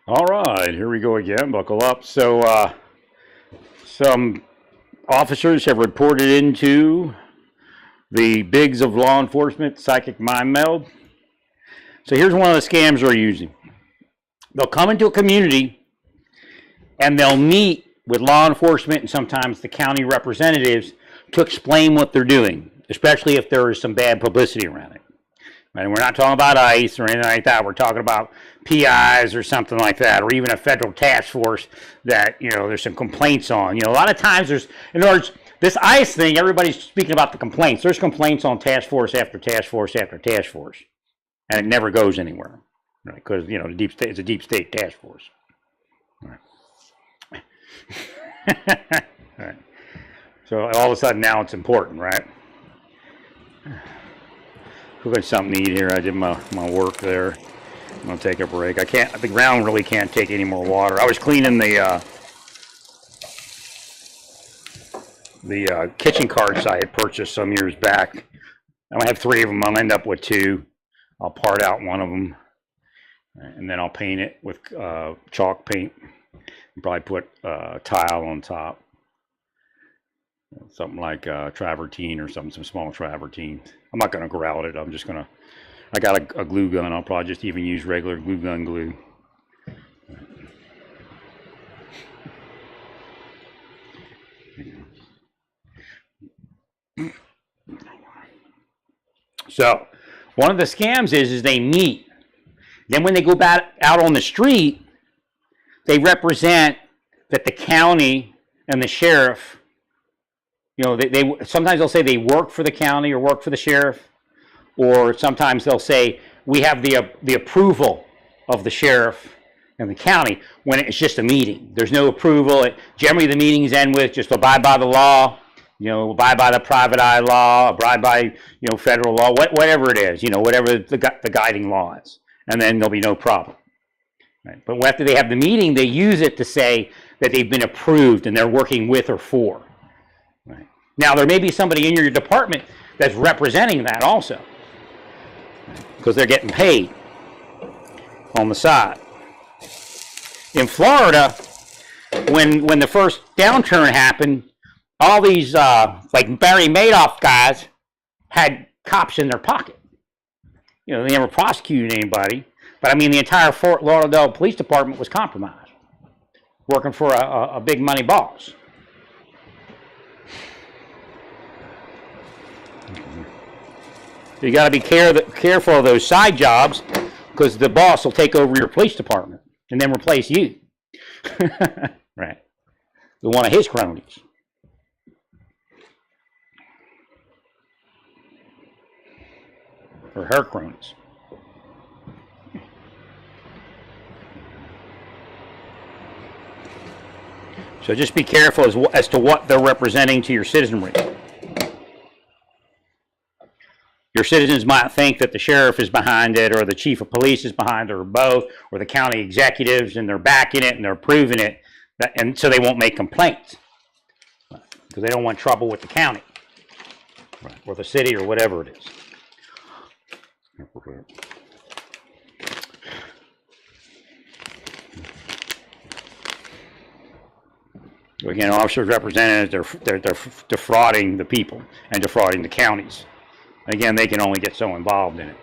All right, here we go again. Buckle up. Some officers have reported into the bigs of law enforcement psychic mind meld. So here's one of the scams they're using. They'll come into a community and they'll meet with law enforcement and sometimes the county representatives to explain what they're doing, especially if there is some bad publicity around it. And we're not talking about ICE or anything like that. We're talking about PIs or something like that, or even a federal task force that, there's some complaints on. A lot of times in other words, this ICE thing, everybody's speaking about the complaints. There's complaints on task force after task force after task force, and it never goes anywhere, right? Because, the deep state is a deep state task force. All right. All right. So all of a sudden now it's important, right? Cooking something to eat here. I did my work there. I'm gonna take a break. The ground really can't take any more water. I was cleaning the kitchen carts I had purchased some years back. I have 3 of them. I'll end up with 2. I'll part out one of them, and then I'll paint it with chalk paint. And probably put tile on top. Something like travertine or some small travertine. I'm not going to grout it. I got a glue gun. I'll probably just even use regular glue gun glue. So one of the scams is they meet. Then when they go back out on the street, they represent that the county and the sheriff, they sometimes they'll say they work for the county or work for the sheriff, or sometimes they'll say we have the approval of the sheriff and the county when it's just a meeting. There's no approval. Generally, the meetings end with just abide by the law, abide by the private eye law, abide by federal law, whatever it is, whatever the guiding law is, and then there'll be no problem. Right. But after they have the meeting, they use it to say that they've been approved and they're working with or for. Right. Now, there may be somebody in your department that's representing that also, because they're getting paid on the side. In Florida, when the first downturn happened, all these like Barry Madoff guys had cops in their pocket. They never prosecuted anybody. But I mean, the entire Fort Lauderdale Police Department was compromised, working for a big money boss. So you got to be careful of those side jobs, because the boss will take over your police department and then replace you. Right. With one of his cronies. Or her cronies. So just be careful as to what they're representing to your citizenry. Your citizens might think that the sheriff is behind it, or the chief of police is behind it, or both, or the county executives, and they're backing it and they're approving it, and so they won't make complaints because they don't want trouble with the county, right, or the city, or whatever it is. Again, officers representatives, they're defrauding the people and defrauding the counties. Again, they can only get so involved in it.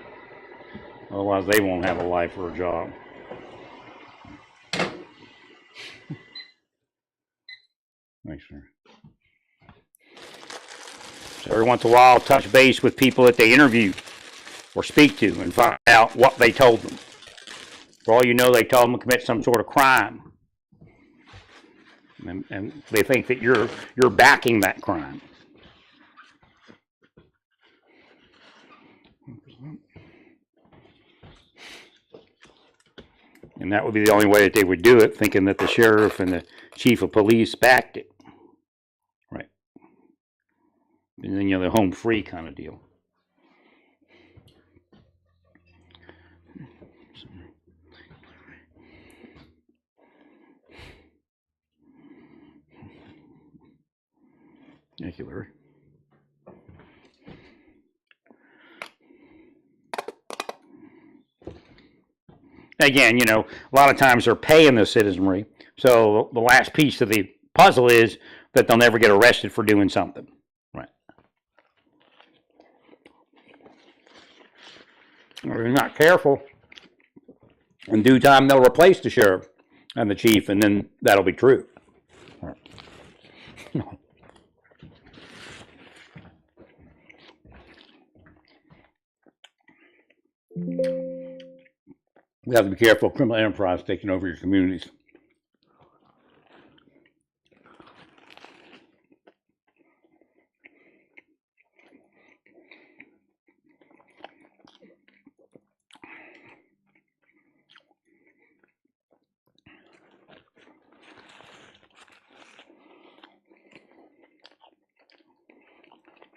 Otherwise, they won't have a life or a job. Thanks, sir. So every once in a while, I'll touch base with people that they interview or speak to and find out what they told them. For all you know, they told them to commit some sort of crime. And they think that you're backing that crime. And that would be the only way that they would do it, thinking that the sheriff and the chief of police backed it. Right. And then, the home free kind of deal. Thank you, Larry. again, a lot of times they're paying the citizenry. So the last piece of the puzzle is that they'll never get arrested for doing something. Right. If you're not careful, in due time they'll replace the sheriff and the chief, and then that'll be true. Right. We have to be careful of criminal enterprise taking over your communities.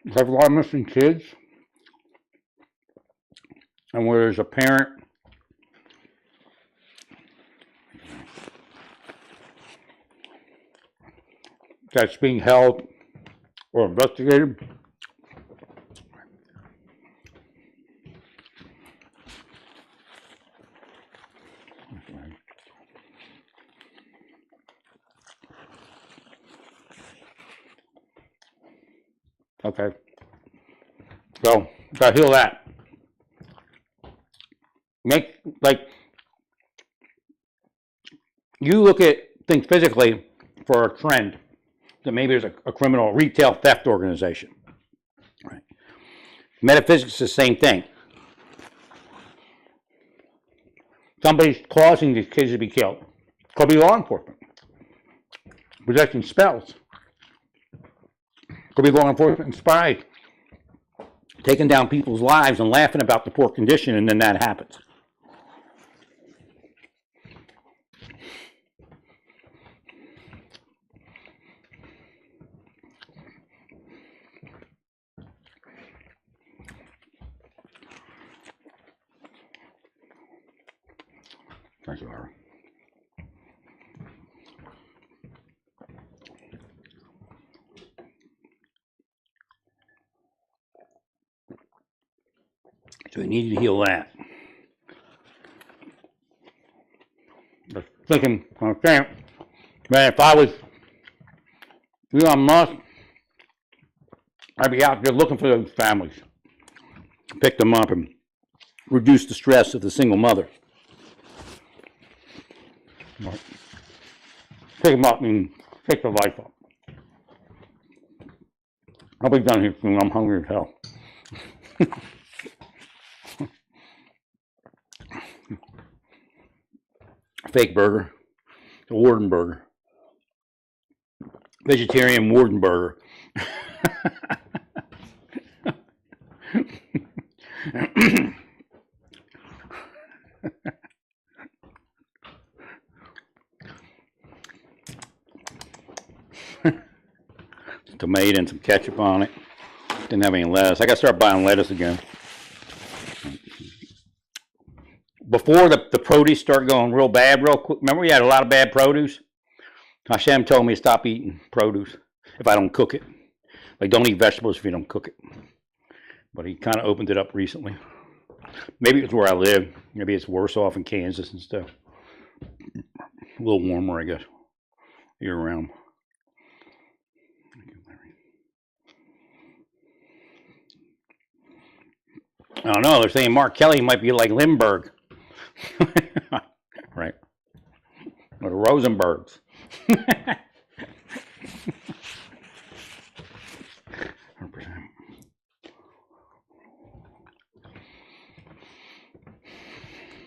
We have a lot of missing kids, and where there's a parent that's being held or investigated. Okay, so gotta heal that. You look at things physically for a trend. That maybe there's a criminal retail theft organization. Right. Metaphysics is the same thing. Somebody's causing these kids to be killed. Could be law enforcement. Possessing spells. Could be law enforcement and spies. Taking down people's lives and laughing about the poor condition, and then that happens. Thank you, Laura. So we need to heal that. Just thinking, okay, man, if I was Elon Musk, I'd be out there looking for those families, pick them up, and reduce the stress of the single mother. Pick them up and take their life up. I'll be done here soon. I'm hungry as hell. Fake burger. A Warden burger. Vegetarian Warden burger. Tomato and some ketchup on it. Didn't have any lettuce. I got to start buying lettuce again. Before the produce started going real bad, real quick. Remember we had a lot of bad produce? Hashem told me to stop eating produce if I don't cook it. Like, don't eat vegetables if you don't cook it. But he kind of opened it up recently. Maybe it's where I live. Maybe it's worse off in Kansas and stuff. A little warmer, I guess, year round. I don't know. They're saying Mark Kelly might be like Lindbergh. Right. Or the Rosenbergs.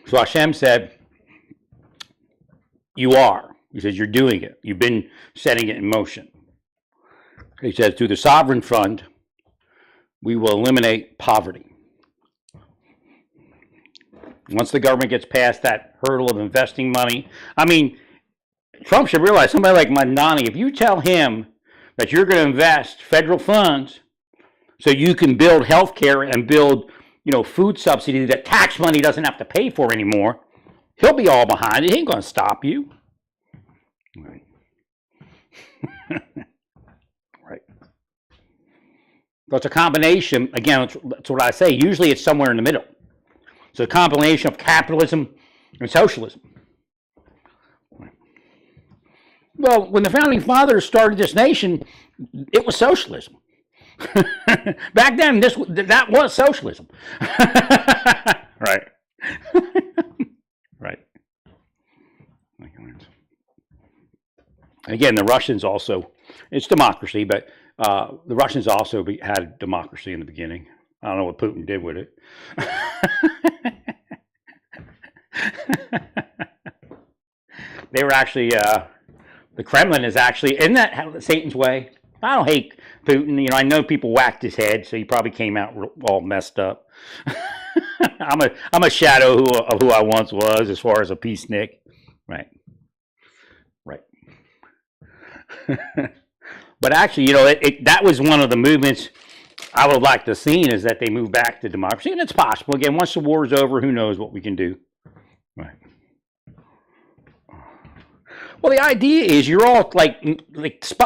So Hashem said, you are. He says, you're doing it. You've been setting it in motion. He says, through the Sovereign Fund, we will eliminate poverty. Once the government gets past that hurdle of investing money, I mean, Trump should realize, somebody like Mamdani, if you tell him that you're going to invest federal funds so you can build health care and build, food subsidy that tax money doesn't have to pay for anymore, he'll be all behind it. He ain't going to stop you. Right. Right. But it's a combination, again, that's what I say, usually it's somewhere in the middle. It's a combination of capitalism and socialism. Well, when the founding fathers started this nation, it was socialism. Back then, that was socialism. Right. Right. Again, the Russians also, it's democracy, but the Russians also had democracy in the beginning. I don't know what Putin did with it. They were actually, the Kremlin is actually, isn't that Satan's way? I don't hate Putin. You know, I know people whacked his head, so he probably came out all messed up. I'm a shadow of who I once was as far as a peacenik. Right. Right. But actually, you know, that was one of the movements I would like to see, is that they move back to democracy. And it's possible. Again, once the war is over, who knows what we can do. Right. Well, the idea is you're all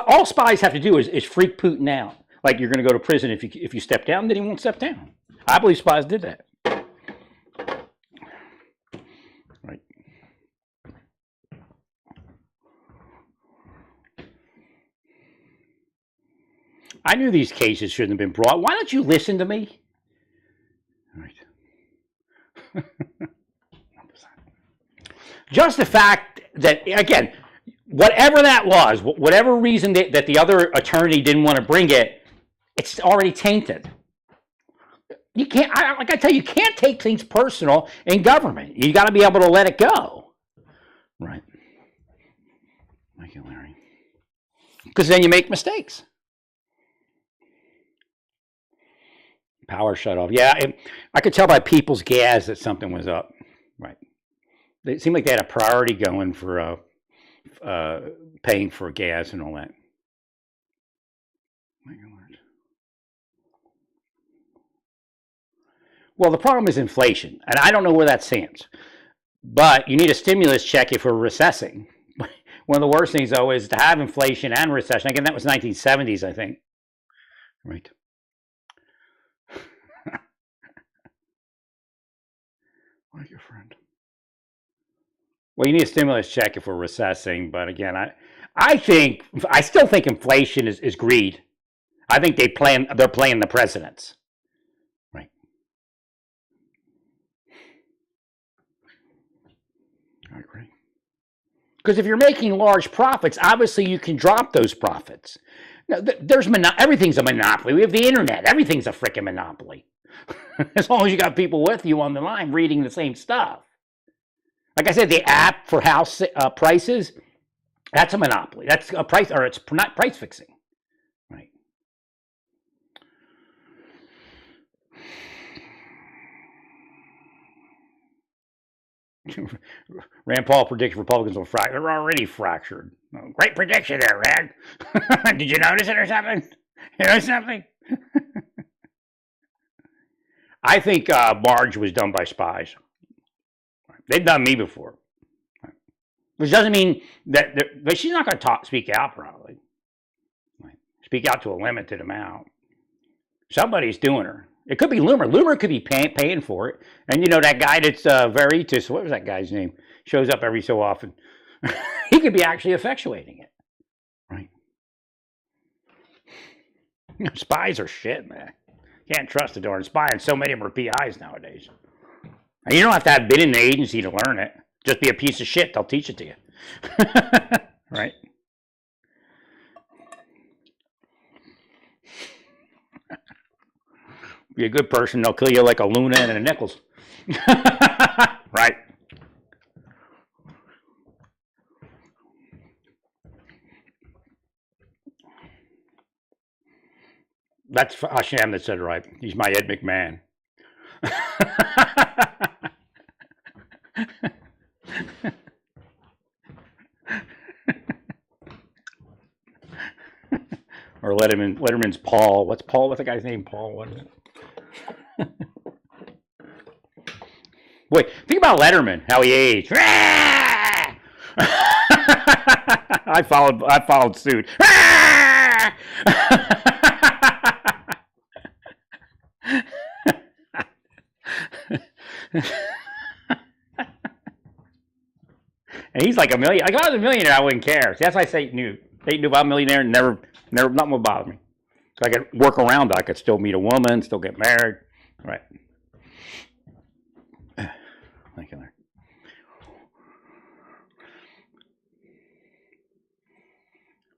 all spies have to do is freak Putin out. Like you're going to go to prison if you step down, then he won't step down. I believe spies did that. Right. I knew these cases shouldn't have been brought. Why don't you listen to me? Right. Just the fact that, again, whatever that was, whatever reason that the other attorney didn't want to bring it, it's already tainted. You can't, like I tell you can't take things personal in government. You got to be able to let it go. Right. Thank you, Larry. Because then you make mistakes. Power shut off. Yeah, I could tell by people's gas that something was up. Right. It seemed like they had a priority going for paying for gas and all that. My Lord. Well, the problem is inflation, and I don't know where that stands. But you need a stimulus check if we're recessing. One of the worst things, though, is to have inflation and recession. Again, that was 1970s, I think. Right. Like your friend. Well, you need a stimulus check if we're recessing, but again, I still think inflation is greed. I think they're playing the presidents. Right. I agree. Because if you're making large profits, obviously you can drop those profits. Now, everything's a monopoly. We have the internet. Everything's a freaking monopoly. As long as you got people with you on the line reading the same stuff. Like I said, the app for house prices, that's a monopoly. That's a price, or it's not price fixing. Right. Rand Paul predicts Republicans will fracture. They're already fractured. Oh, great prediction there, Rand. Did you notice it or something? You know something? I think Marge was done by spies. They've done me before. Which doesn't mean that, but she's not going to speak out probably. Speak out to a limited amount. Somebody's doing her. It could be Loomer. Loomer could be paying for it. And you know that guy that's Veritas, what was that guy's name? Shows up every so often. He could be actually effectuating it. Right. Spies are shit, man. Can't trust a darn spy, and so many of them are PIs nowadays. And you don't have to have been in the agency to learn it. Just be a piece of shit. They'll teach it to you. Right? Be a good person, they'll kill you like a Luna and a Nichols. Right? That's Hashem that said it right. He's my Ed McMahon. Or Letterman's Paul. What's the guy's name? Paul, what is it? Wait, think about Letterman, how he aged. I followed suit. And he's like a million. Like if I was a millionaire, I wouldn't care. So that's why I say knew. They knew about a millionaire. Never, nothing would bother me. So I could work around it. I could still meet a woman, still get married. Right. Thank you, Larry.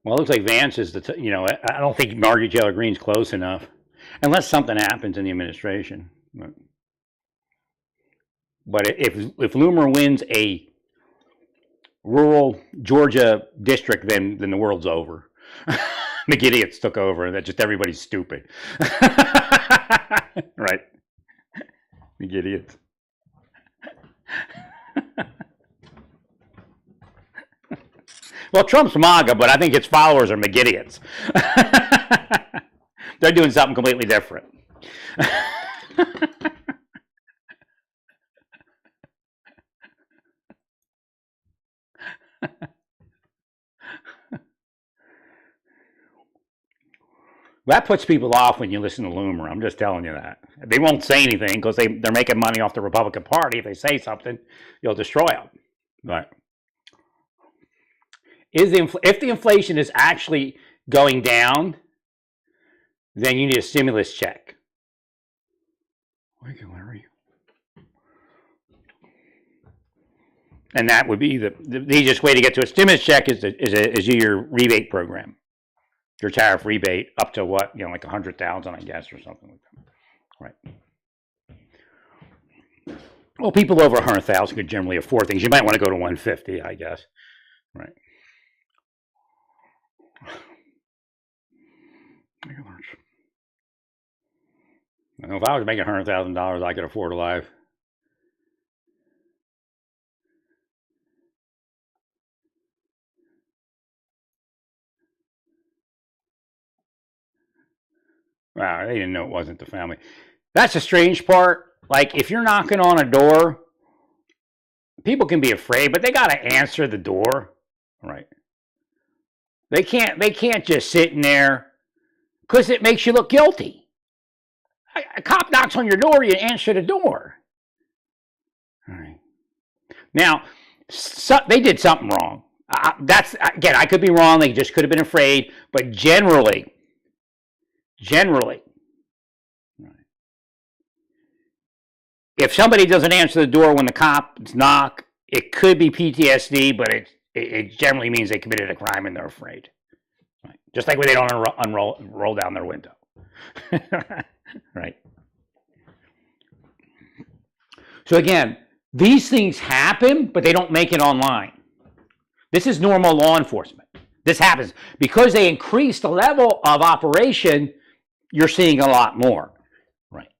Well, it looks like Vance is the, I don't think Marjorie Taylor Greene's close enough, unless something happens in the administration. But if Loomer wins a rural Georgia district, then the world's over. McIdiots took over, and that just everybody's stupid. Right? McIdiots. Well, Trump's MAGA, but I think his followers are McIdiots. They're doing something completely different. That puts people off when you listen to Loomer. I'm just telling you that. They won't say anything because they're making money off the Republican Party. If they say something, you'll destroy them. But if the inflation is actually going down, then you need a stimulus check. Thank you, Larry. And that would be the easiest way to get to a stimulus check is your rebate program. Your tariff rebate up to what, like 100,000, I guess, or something like that. Right. Well, people over 100,000 could generally afford things. You might want to go to 150, I guess. Right. I know if I was making $100,000, I could afford a life. Wow, they didn't know it wasn't the family. That's the strange part. Like, if you're knocking on a door, people can be afraid, but they got to answer the door, right? They can't just sit in there because it makes you look guilty. A cop knocks on your door, you answer the door. All right. Now, they did something wrong. That's, again, I could be wrong. They just could have been afraid, but generally, right. If somebody doesn't answer the door when the cops knock, it could be PTSD, but it generally means they committed a crime and they're afraid. Right. Just like when they don't roll down their window. Right. So again, these things happen, but they don't make it online. This is normal law enforcement. This happens because they increase the level of operation. You're seeing a lot more, right?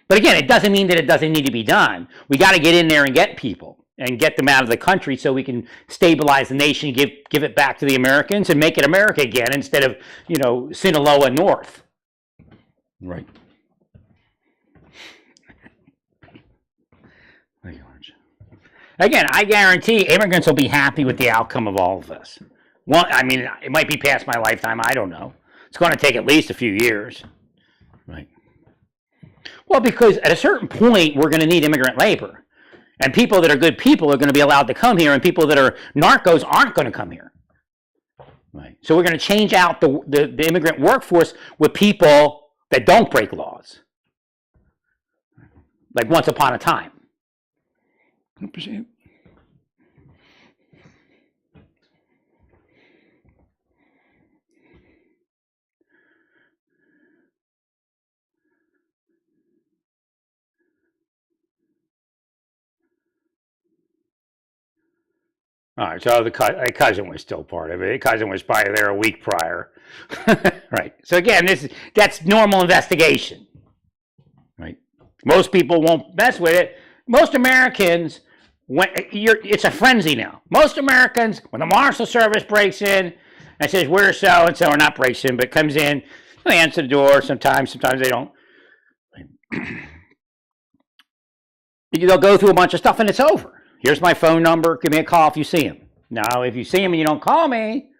But again, it doesn't mean that it doesn't need to be done. We got to get in there and get people and get them out of the country so we can stabilize the nation, give it back to the Americans, and make it America again instead of Sinaloa North, right? Again, I guarantee immigrants will be happy with the outcome of all of this. Well, I mean, it might be past my lifetime. I don't know. It's going to take at least a few years, right? Well, because at a certain point, we're going to need immigrant labor. And people that are good people are going to be allowed to come here, and people that are narcos aren't going to come here. Right? So we're going to change out the immigrant workforce with people that don't break laws. Like once upon a time. 100%. All right, so the cousin was still part of it. The cousin was probably there a week prior. Right. So again, that's normal investigation. Right. Most people won't mess with it. Most Americans, it's a frenzy now. Most Americans, when the Marshal Service breaks in and says, we're so-and-so, or not breaks in, but comes in, they answer the door sometimes they don't. They'll go through a bunch of stuff and it's over. Here's my phone number. Give me a call if you see him. Now, if you see him and you don't call me,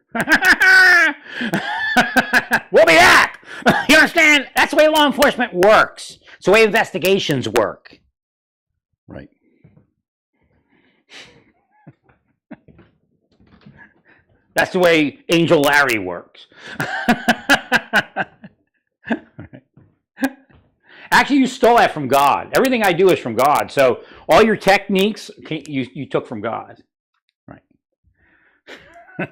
we'll be back. You understand? That's the way law enforcement works. It's the way investigations work. Right. That's the way Angel Larry works. Actually, you stole that from God. Everything I do is from God. So all your techniques you took from God. Right. Right.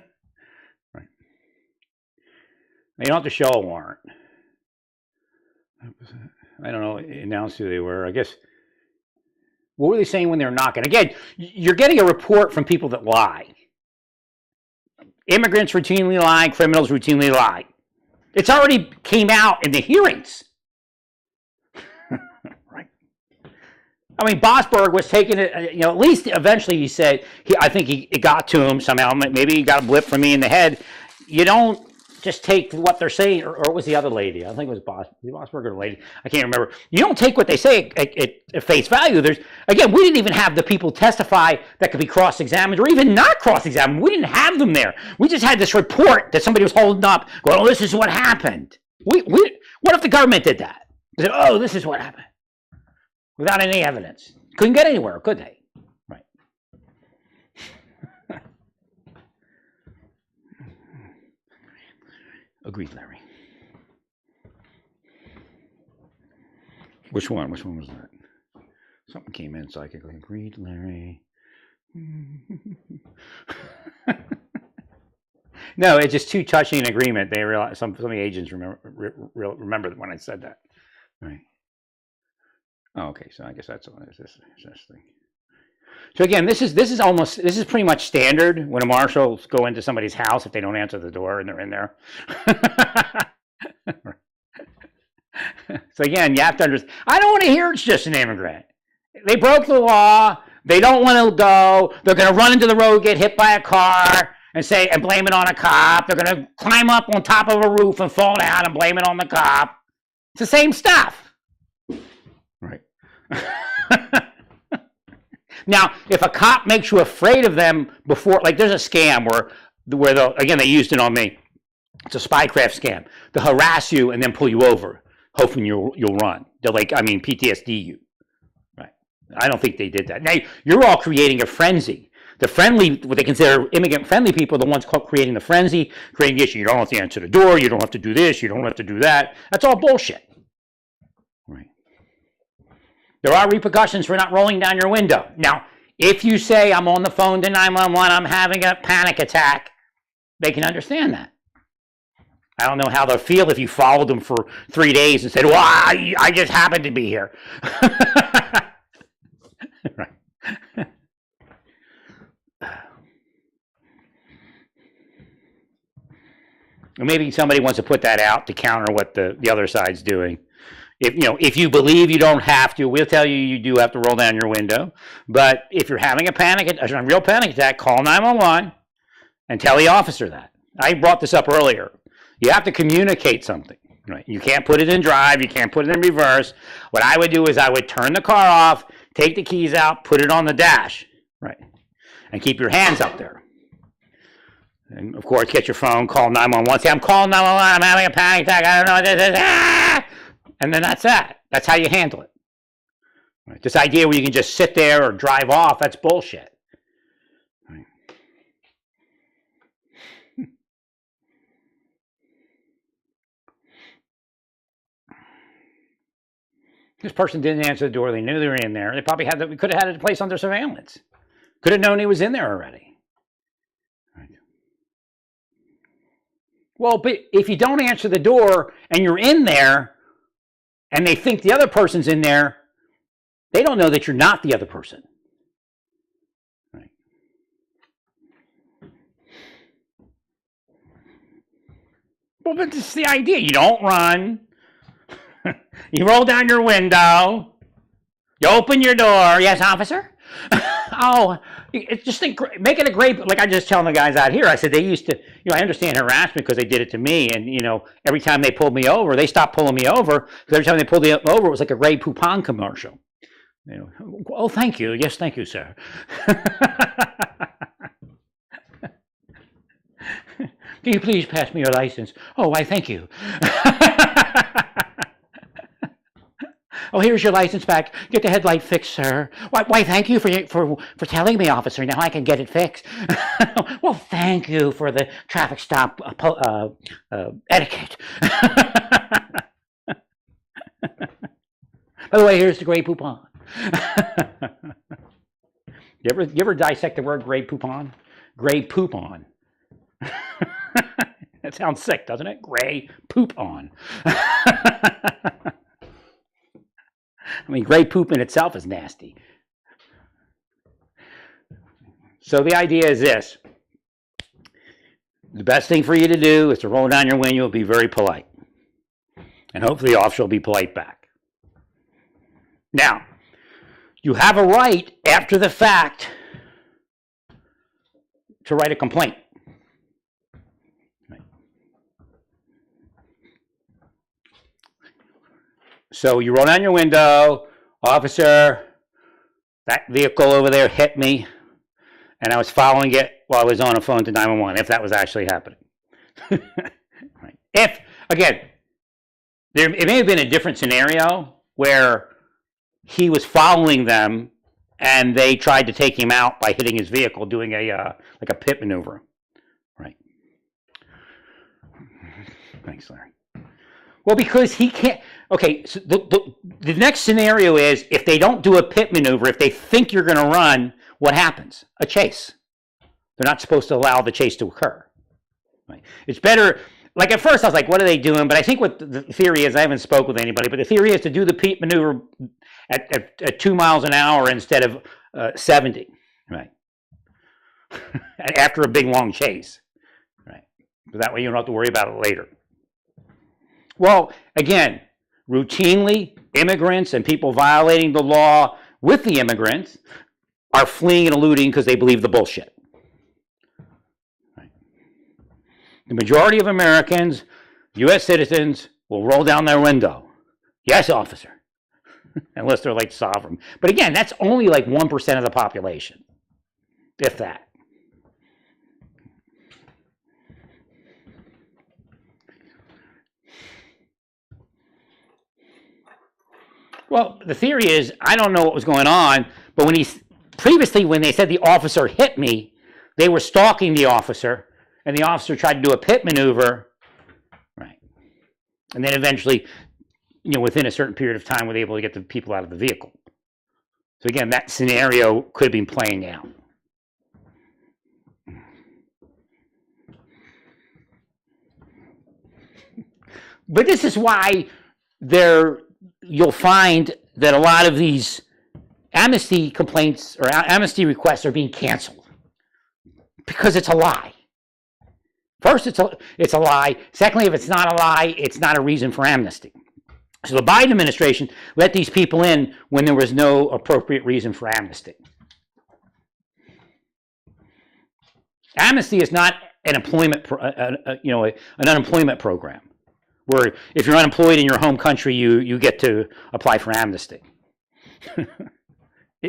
You don't have to show a warrant. I don't know, announce who they were. I guess, what were they saying when they were knocking? Again, you're getting a report from people that lie. Immigrants routinely lie, criminals routinely lie. It's already came out in the hearings. Right. I mean, Bosberg was taking it, at least eventually he said, I think it got to him somehow. Maybe he got a blip from me in the head. You don't just take what they're saying, or it was the other lady. I think it was Bosberg or the lady. I can't remember. You don't take what they say at face value. Again, we didn't even have the people testify that could be cross-examined or even not cross-examined. We didn't have them there. We just had this report that somebody was holding up, going, oh, this is what happened. What if the government did that? They said, oh, this is what happened. Without any evidence. Couldn't get anywhere, could they? Right. Agreed, Larry. Which one? Which one was that? Something came in psychically. Agreed, Larry. No, it's just too touching an agreement. They realize some of the agents remember when I said that. Right. Oh, okay. So I guess that's what this thing. So again, this is pretty much standard when a marshals go into somebody's house if they don't answer the door and they're in there. So again, you have to understand. I don't want to hear it's just an immigrant. They broke the law. They don't want to go. They're going to run into the road, get hit by a car, and blame it on a cop. They're going to climb up on top of a roof and fall down and blame it on the cop. It's the same stuff. Right. Now, if a cop makes you afraid of them before, like there's a scam where they used it on me. It's a spycraft scam. They'll harass you and then pull you over, hoping you'll run. They'll PTSD you. Right. I don't think they did that. Now, you're all creating a frenzy. What they consider immigrant-friendly people are the ones creating the frenzy, creating the issue. You don't have to answer the door. You don't have to do this. You don't have to do that. That's all bullshit. Right. There are repercussions for not rolling down your window. Now, if you say, I'm on the phone to 911, I'm having a panic attack, they can understand that. I don't know how they'll feel if you followed them for 3 days and said, well, I just happened to be here. Right. Maybe somebody wants to put that out to counter what the other side's doing. If you believe you don't have to, we'll tell you do have to roll down your window. But if you're having a real panic attack, call 911 and tell the officer that. I brought this up earlier. You have to communicate something. Right? You can't put it in drive. You can't put it in reverse. What I would do is I would turn the car off, take the keys out, put it on the dash, right, and keep your hands up there. And of course, get your phone, call 911. Say, I'm calling 911. I'm having a panic attack. I don't know what this is. Ah! And then that's that. That's how you handle it. Right? This idea where you can just sit there or drive off, that's bullshit. Right? This person didn't answer the door. They knew they were in there. They probably could have had it placed under surveillance. Could have known he was in there already. Right. Well, but if you don't answer the door and you're in there, and they think the other person's in there, they don't know that you're not the other person. Right. Well, but this is the idea. You don't run. You roll down your window. You open your door. Yes, officer? Make it a great, like I just telling the guys out here, I said they used to, I understand harassment because they did it to me. And, every time they pulled me over, they stopped pulling me over because every time they pulled me over, it was like a Grey Poupon commercial. Oh, thank you. Yes, thank you, sir. Can you please pass me your license? Oh, why, thank you. Oh, here's your license back. Get the headlight fixed, sir. Why thank you for telling me, officer. Now I can get it fixed. Well, thank you for the traffic stop etiquette. By the way, here's the gray poupon. You ever dissect the word gray poupon? Gray poupon. That sounds sick, doesn't it? Gray poop on. I mean, gray poop in itself is nasty. So the idea is this. The best thing for you to do is to roll down your window and be very polite. And hopefully the officer will be polite back. Now, you have a right after the fact to write a complaint. So you roll down your window, officer, that vehicle over there hit me, and I was following it while I was on a phone to 911, if that was actually happening. Right. If, again, it may have been a different scenario where he was following them and they tried to take him out by hitting his vehicle, doing like a pit maneuver. Right. Thanks, Larry. Well, because he can't. Okay, so the next scenario is if they don't do a pit maneuver, if they think you're going to run, what happens? A chase. They're not supposed to allow the chase to occur. Right? It's better. Like at first I was like, what are they doing? But I think what the theory is, I haven't spoke with anybody, but the theory is to do the pit maneuver at 2 miles an hour instead of 70. Right. After a big long chase. Right. So that way you don't have to worry about it later. Well, again, routinely, immigrants and people violating the law with the immigrants are fleeing and eluding because they believe the bullshit. Right. The majority of Americans, U.S. citizens, will roll down their window. Yes, officer. Unless they're like sovereign. But again, that's only like 1% of the population, if that. Well, the theory is, I don't know what was going on, but previously when they said the officer hit me, they were stalking the officer, and the officer tried to do a pit maneuver, right? And then eventually, within a certain period of time, were able to get the people out of the vehicle. So again, that scenario could have been playing out. But this is why you'll find that a lot of these amnesty complaints or amnesty requests are being canceled because it's a lie. First, it's a lie. Secondly, if it's not a lie, it's not a reason for amnesty. So the Biden administration let these people in when there was no appropriate reason for amnesty. Amnesty is not an unemployment program, where if you're unemployed in your home country, you get to apply for amnesty.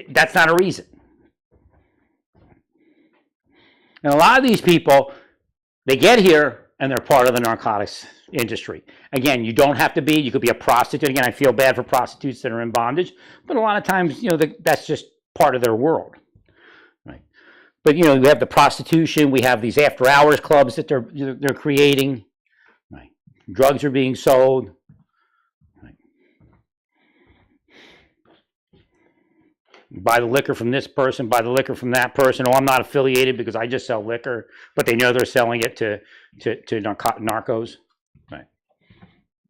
That's not a reason. And a lot of these people, they get here and they're part of the narcotics industry. Again, you don't have to be. You could be a prostitute. Again, I feel bad for prostitutes that are in bondage, but a lot of times, that's just part of their world. Right? But we have the prostitution. We have these after-hours clubs that they're creating. Right? Drugs are being sold. Right? Buy the liquor from this person, buy the liquor from that person. Oh, I'm not affiliated because I just sell liquor, but they know they're selling it to narcos. Right?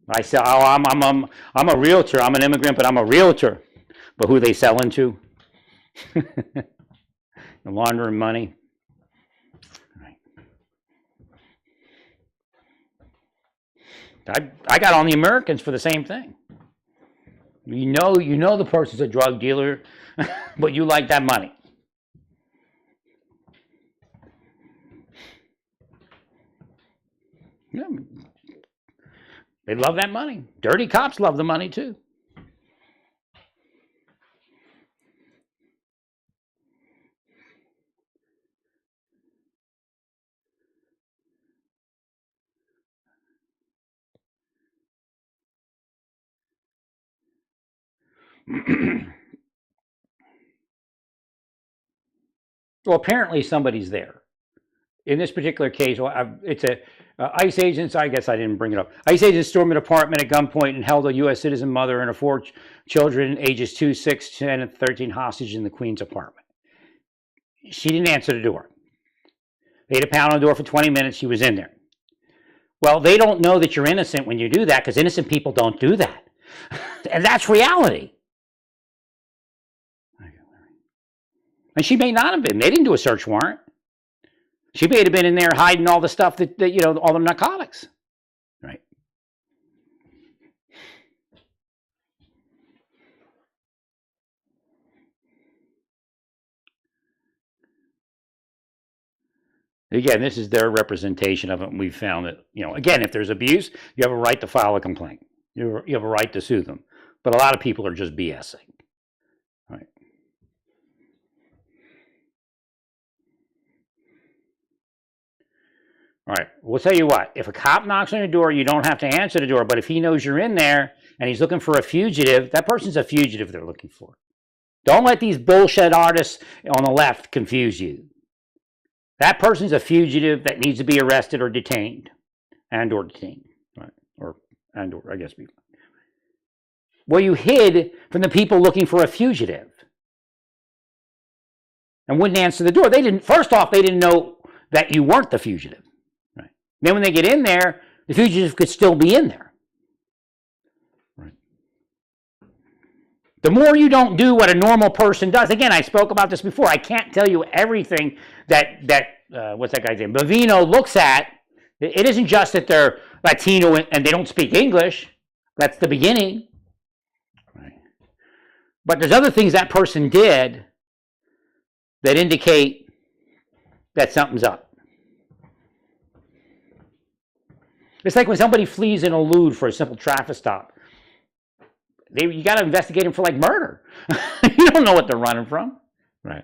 I say, I'm a realtor. I'm an immigrant, but I'm a realtor. But who are they selling to? Laundering money. Right. I got on the Americans for the same thing. You know the person's a drug dealer, but you like that money. Yeah. They love that money. Dirty cops love the money too. Well, apparently somebody's there. In this particular case, it's a ICE agents. I guess I didn't bring it up. ICE agents stormed an apartment at gunpoint and held a U.S. citizen mother and her four children, ages 2, 6, 10, and 13, hostage in the Queens apartment. She didn't answer the door. They had to pound on the door for 20 minutes. She was in there. Well, they don't know that you're innocent when you do that, because innocent people don't do that. And that's reality. And she may not have been. They didn't do a search warrant. She may have been in there hiding all the stuff that all the narcotics. Right. Again, this is their representation of it, and we've found that, again, if there's abuse, you have a right to file a complaint. You have a right to sue them. But a lot of people are just BSing. Right. All right, we'll tell you what, if a cop knocks on your door, you don't have to answer the door, but if he knows you're in there and he's looking for a fugitive, that person's a fugitive they're looking for. Don't let these bullshit artists on the left confuse you. That person's a fugitive that needs to be arrested or detained, or detained, right? Or I guess. Well, you hid from the people looking for a fugitive and wouldn't answer the door. First off, they didn't know that you weren't the fugitive. Right? Then when they get in there, the fugitive could still be in there. Right? The more you don't do what a normal person does, again, I spoke about this before. I can't tell you everything that what's that guy's name? Bavino looks at. It isn't just that they're Latino and they don't speak English. That's the beginning. Right. But there's other things that person did that indicate that something's up. It's like when somebody flees and eludes for a simple traffic stop. You got to investigate them for like murder. You don't know what they're running from. Right.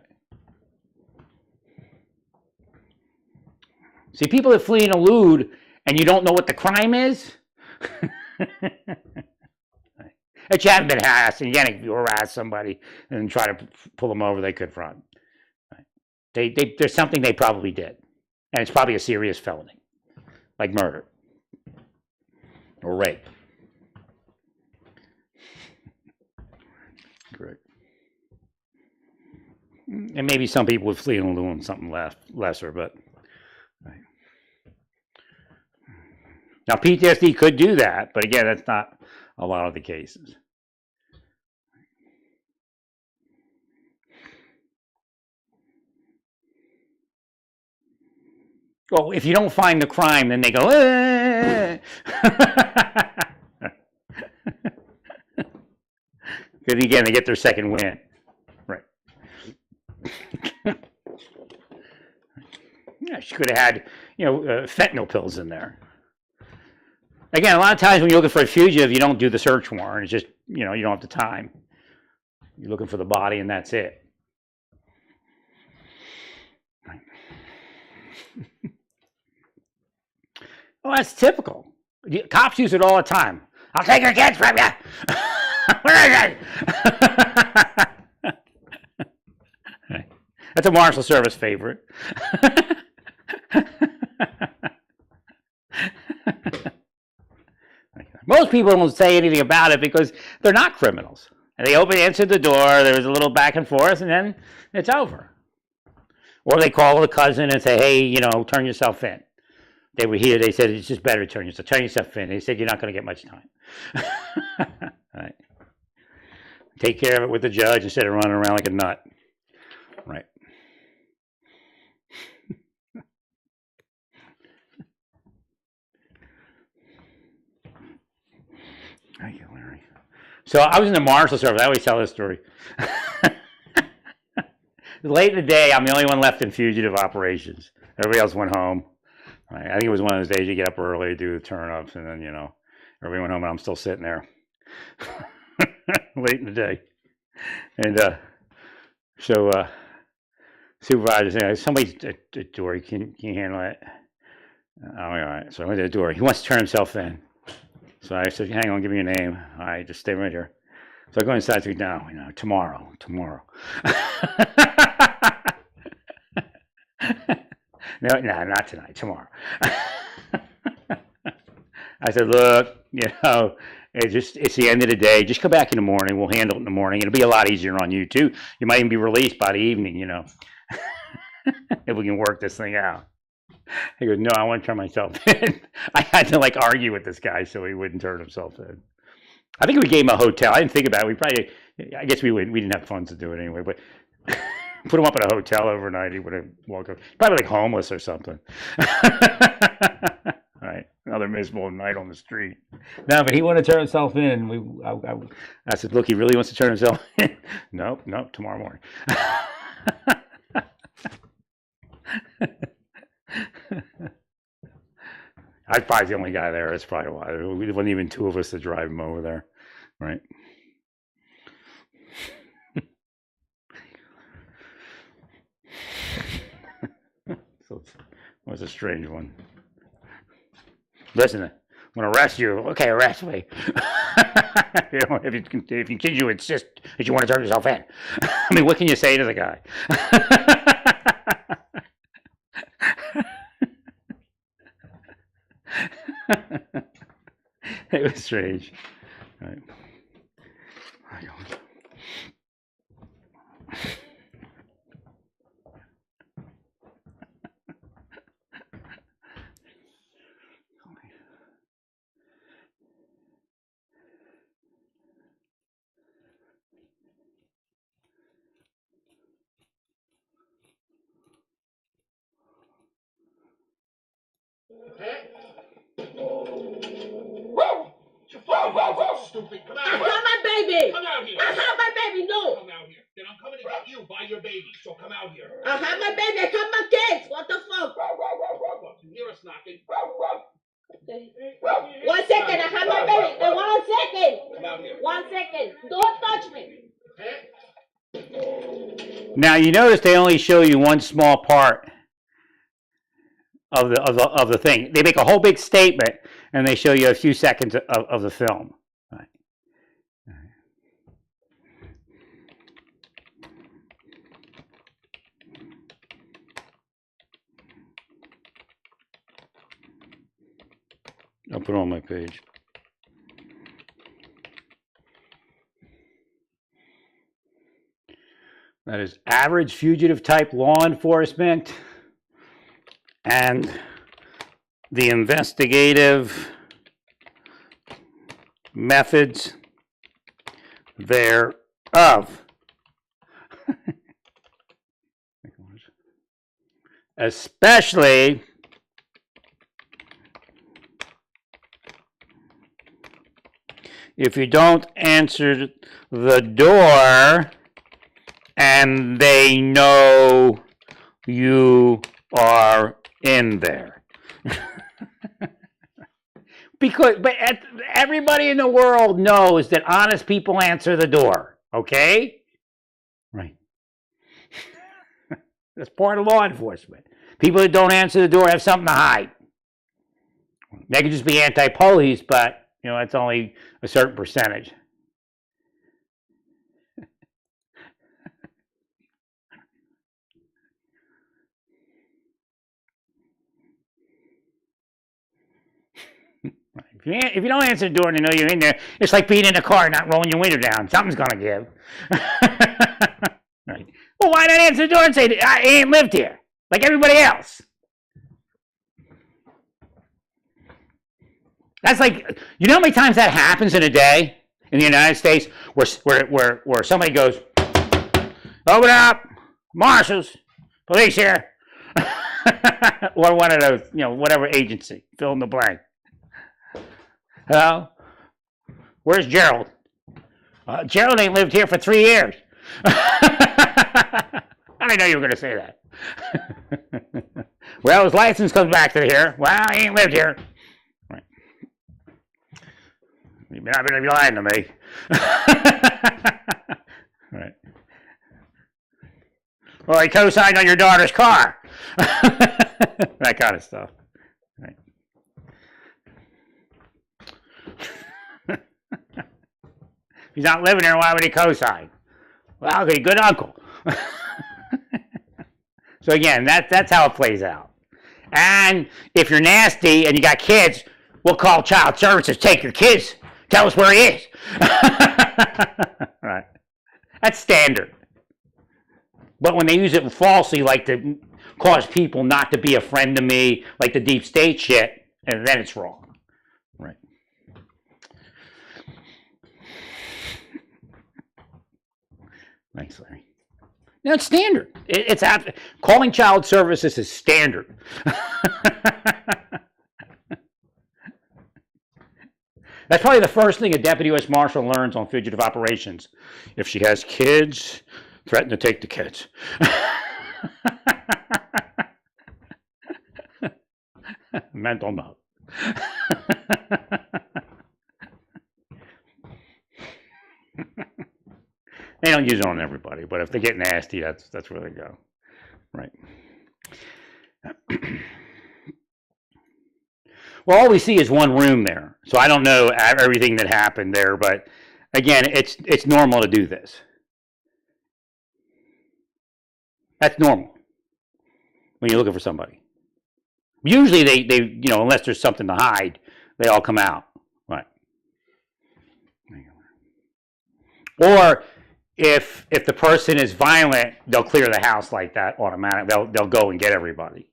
See, people that flee and elude and you don't know what the crime is, that you haven't been harassed, and again, if you harass somebody and try to pull them over, they could run. Right. There's something they probably did, and it's probably a serious felony, like murder or rape. Correct. And maybe some people would flee and elude something lesser, but. Right. Now, PTSD could do that, but again, that's not a lot of the cases. Well, if you don't find the crime, then they go, because again, they get their second win. Right. Yeah, she could have had, fentanyl pills in there. Again, a lot of times when you're looking for a fugitive, you don't do the search warrant. It's just, you don't have the time. You're looking for the body and that's it. Right. Well, that's typical. Cops use it all the time. I'll take your kids from you. Where is it? Right. That's a Marshal Service favorite. Most people don't say anything about it because they're not criminals. And they answered the door, there was a little back and forth, and then it's over. Or they call a cousin and say, hey, turn yourself in. They were here, they said, it's just better to turn yourself in. They said, you're not going to get much time. Right. Take care of it with the judge instead of running around like a nut. Right. Thank you, Larry. So I was in the Marshal Service. I always tell this story. Late in the day, I'm the only one left in fugitive operations. Everybody else went home. I think it was one of those days you get up early, do the turn-ups, and then, everybody went home, and I'm still sitting there late in the day. And so supervisor said, somebody's at the door. Can you handle it? Oh, all right. So I went to the door. He wants to turn himself in. So I said, hang on, give me your name. All right, just stay right here. So I go inside and say, no, tomorrow. No, not tonight, tomorrow. I said, look, it's the end of the day. Just come back in the morning. We'll handle it in the morning. It'll be a lot easier on you too. You might even be released by the evening, if we can work this thing out. He goes, no, I want to turn myself in. I had to argue with this guy so he wouldn't turn himself in. I think we gave him a hotel. I didn't think about it. I guess we didn't have funds to do it anyway, but put him up at a hotel overnight. He would have walked up, probably homeless or something. All right, another miserable night on the street. No, but he wanted to turn himself in. I said, look, he really wants to turn himself in. Nope, tomorrow morning. I was probably the only guy there. That's probably why. There wasn't even two of us to drive him over there, right? So it was a strange one. Listen, I'm going to arrest you. Okay, arrest me. If you continue to insist that you want to turn yourself in. I mean, what can you say to the guy? It was strange. All right. Stupid. Come out here. I have my baby. Come out here. I have my baby. No. Come out here. Then I'm coming to get you by your baby. So come out here. I have my baby. I have my kids. What the fuck? Look, you hear us knocking? Okay. 1 second. I have my baby. 1 second. Come out here. 1 second. Don't touch me. Now you notice they only show you one small part of the thing. They make a whole big statement, and they show you a few seconds of the film. Right. I'll put it on my page. That is average fugitive type law enforcement and the investigative methods thereof. Especially if you don't answer the door and they know you are in there. But everybody in the world knows that honest people answer the door, okay? Right. That's part of law enforcement. People that don't answer the door have something to hide. They could just be anti-police, but that's only a certain percentage. If you don't answer the door and they know you're in there, it's like being in a car, not rolling your window down. Something's going to give. Right. Well, why not answer the door and say, I ain't lived here, like everybody else? That's like, you know how many times that happens in a day in the United States where somebody goes, open up, marshals, police here, or one of those, whatever agency, fill in the blank. Hello? Where's Gerald? Gerald ain't lived here for 3 years. I didn't know you were going to say that. Well, his license comes back to here. Well, he ain't lived here. Right. You're not going to be lying to me. Right. Well, he co-signed on your daughter's car. That kind of stuff. Right. He's not living there. Why would he co-sign? Well, okay, good uncle. So again, that's how it plays out. And if you're nasty and you got kids, we'll call child services. Take your kids. Tell us where he is. Right. That's standard. But when they use it falsely, like to cause people not to be a friend to me, like the deep state shit, and then it's wrong. Right. Thanks, Larry. No, it's standard. It's calling child services is standard. That's probably the first thing a deputy U.S. Marshal learns on fugitive operations. If she has kids, threaten to take the kids. Mental note. They don't use it on everybody, but if they get nasty, that's where they go. Right. Well, all we see is one room there, so I don't know everything that happened there, but again, it's normal to do this. That's normal when you're looking for somebody. Usually they unless there's something to hide, they all come out. Right. Or if the person is violent, they'll clear the house like that automatically. They'll go and get everybody.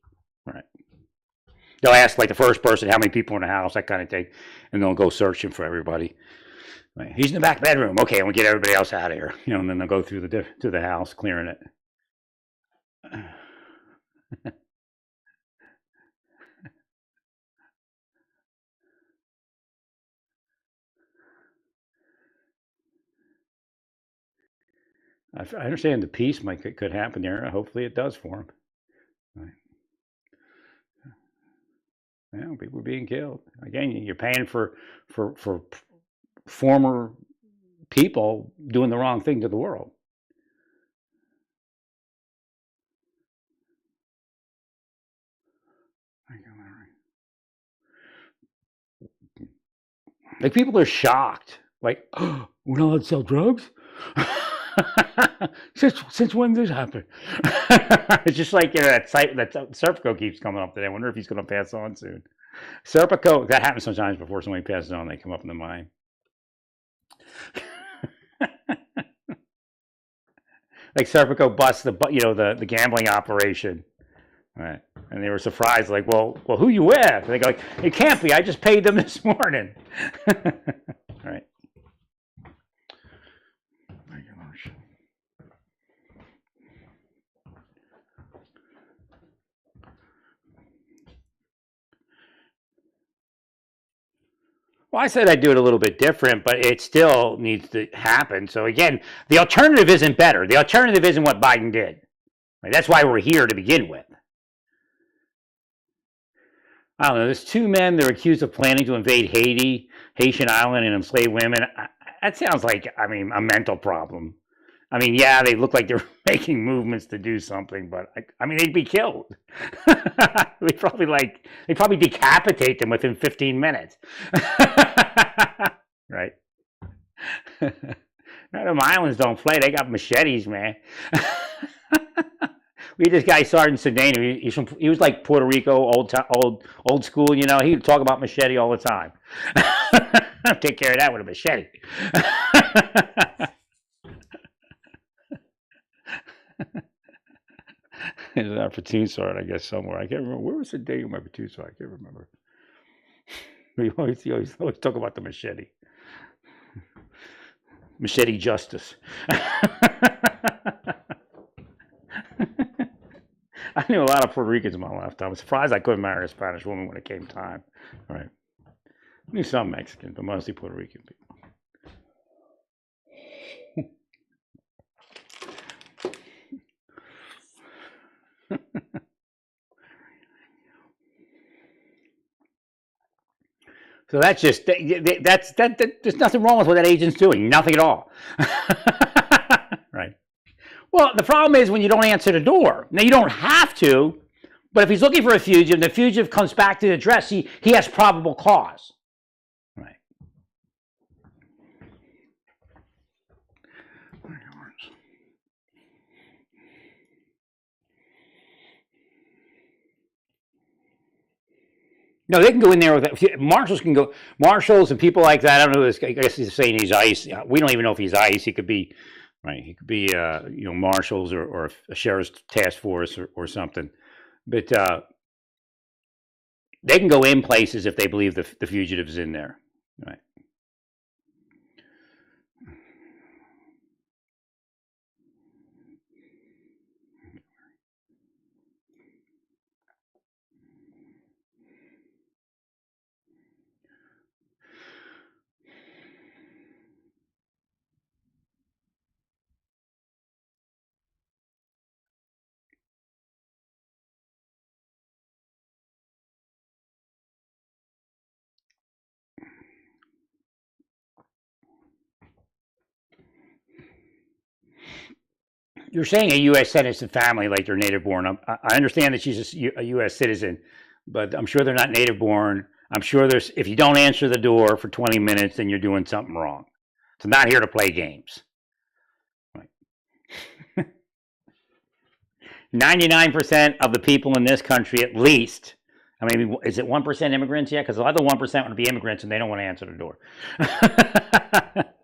Right. They'll ask like the first person how many people in the house, that kind of thing, and they'll go searching for everybody. Right. He's in the back bedroom. Okay, and we'll get everybody else out of here. And then they'll go through to the house, clearing it. I understand the peace could happen there. Hopefully, it does for him. Right. Yeah, people are being killed. Again, you're paying for former people doing the wrong thing to the world. Like people are shocked. Like, oh, we're not allowed to sell drugs? Since when did this happen? It's just like that site that Serpico keeps coming up today. I wonder if he's going to pass on soon. Serpico, that happens sometimes before somebody passes on. They come up in the mind. Like Serpico busts the gambling operation, right? And they were surprised, like, well, who you with? And they go, like, it can't be. I just paid them this morning. Right. Well, I said I'd do it a little bit different, but it still needs to happen. So again, the alternative isn't better. The alternative isn't what Biden did. Right? That's why we're here to begin with. I don't know. There's two men that are accused of planning to invade Haitian Island, and enslave women. That sounds like, a mental problem. Yeah, they look like they're making movements to do something, but they'd be killed. They'd probably decapitate them within 15 minutes. Right? Them islands don't play. They got machetes, man. We had this guy, Sergeant Sedano. He was like Puerto Rico, old school. He would talk about machete all the time. Take care of that with a machete. There's our platoon sergeant, I guess, somewhere. I can't remember. Where was the day of my platoon sergeant? I can't remember. We always talk about the machete. Machete justice. I knew a lot of Puerto Ricans in my lifetime. I was surprised I couldn't marry a Spanish woman when it came time. All right. I knew some Mexicans, but mostly Puerto Rican people. So that's just there's nothing wrong with what that agent's doing. Nothing at all. Right. Well, the problem is when you don't answer the door. Now you don't have to, but if he's looking for a fugitive, and the fugitive comes back to the address, he has probable cause. Right. No, they can go in there with marshals. Can go marshals and people like that. I don't know. I guess he's saying he's ICE. We don't even know if he's ICE. He could be, right. He could be, marshals or a sheriff's task force or something. But they can go in places if they believe the fugitive is in there. Right. You're saying a U.S. citizen family like they're native born. I understand that she's a U.S. citizen, but I'm sure they're not native born. I'm sure if you don't answer the door for 20 minutes, then you're doing something wrong. So not here to play games. Right. 99% of the people in this country, at least, I mean, is it 1% immigrants yet? Because a lot of the 1% want to be immigrants and they don't want to answer the door.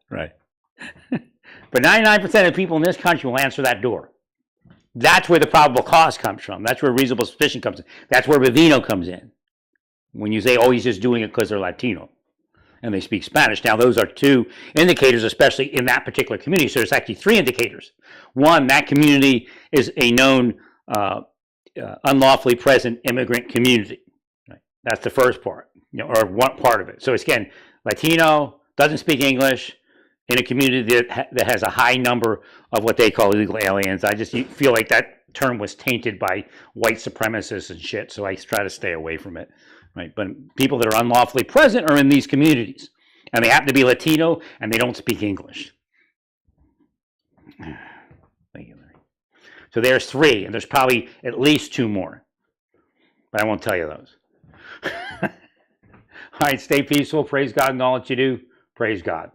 Right. But 99% of people in this country will answer that door. That's where the probable cause comes from. That's where reasonable suspicion comes in. That's where Vivino comes in. When you say, oh, he's just doing it because they're Latino and they speak Spanish. Now, those are two indicators, especially in that particular community. So there's actually three indicators. One, that community is a known unlawfully present immigrant community. Right? That's the first part, or one part of it. So it's, again, Latino, doesn't speak English, in a community that has a high number of what they call illegal aliens. I just feel like that term was tainted by white supremacists and shit, so I try to stay away from it. Right? But people that are unlawfully present are in these communities, and they happen to be Latino, and they don't speak English. Thank you, Larry. So there's three, and there's probably at least two more, but I won't tell you those. All right, stay peaceful. Praise God in all that you do. Praise God.